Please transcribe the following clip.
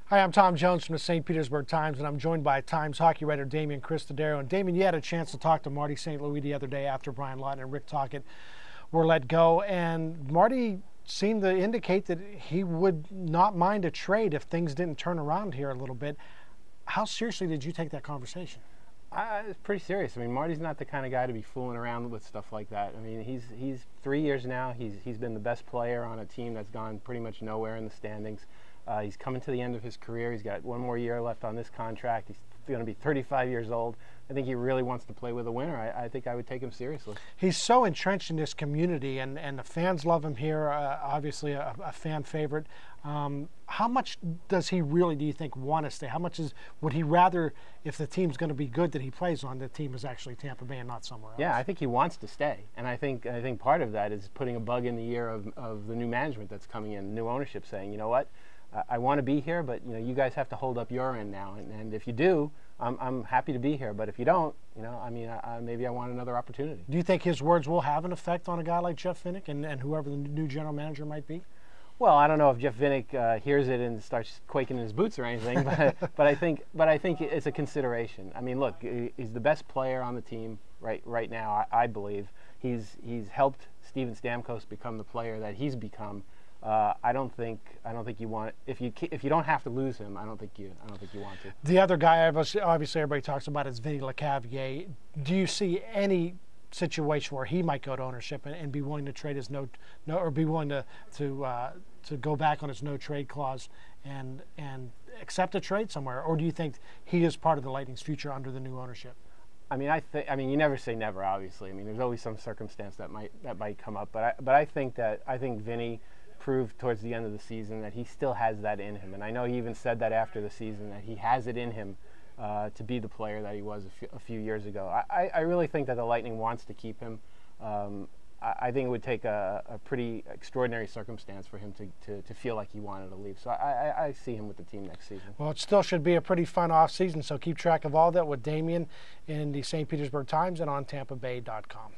Hi, I'm Tom Jones from the St. Petersburg Times, and I'm joined by Times hockey writer Damian Cristodero. And Damian, you had a chance to talk to Marty St. the other day after Brian Lawton and Rick Tocchet were let go, and Marty seemed to indicate that he would not mind a trade if things didn't turn around here a little bit. How seriously did you take that conversation? It's pretty serious. I mean, Marty's not the kind of guy to be fooling around with stuff like that. I mean, he's 3 years now. He's been the best player on a team that's gone pretty much nowhere in the standings. He's coming to the end of his career. He's got one more year left on this contract. He's going to be 35 years old. I think he really wants to play with a winner. I think I would take him seriously. He's so entrenched in this community, and the fans love him here, obviously a fan favorite. How much does he really, do you think, want to stay? How much would he rather, if the team's going to be good that he plays on, the team is actually Tampa Bay and not somewhere else? Yeah, I think he wants to stay. And I think part of that is putting a bug in the ear of the new management that's coming in, new ownership saying, you know what, I want to be here, but you guys have to hold up your end now. And if you do, I'm happy to be here. But if you don't, maybe I want another opportunity. Do you think his words will have an effect on a guy like Jeff Vinik and whoever the new general manager might be? Well, I don't know if Jeff Vinik hears it and starts quaking in his boots or anything, but I think it's a consideration. I mean, look, he's the best player on the team right now. I believe he's helped Steven Stamkos become the player that he's become. I don't think you want, if you don't have to lose him. I don't think you want to. The other guy, obviously everybody talks about is Vinny Lecavalier. Do you see any situation where he might go to ownership and be willing to trade his or be willing to go back on his no trade clause and accept a trade somewhere, or do you think he is part of the Lightning's future under the new ownership? I mean, you never say never. Obviously, I mean, there's always some circumstance that might come up. But I think Vinny proved towards the end of the season that he still has that in him, and I know he even said that after the season, that he has it in him to be the player that he was a few years ago. I really think that the Lightning wants to keep him. I think it would take a pretty extraordinary circumstance for him to feel like he wanted to leave. So I see him with the team next season. Well, it still should be a pretty fun off season, so keep track of all that with Damian in the St. Petersburg Times and on TampaBay.com.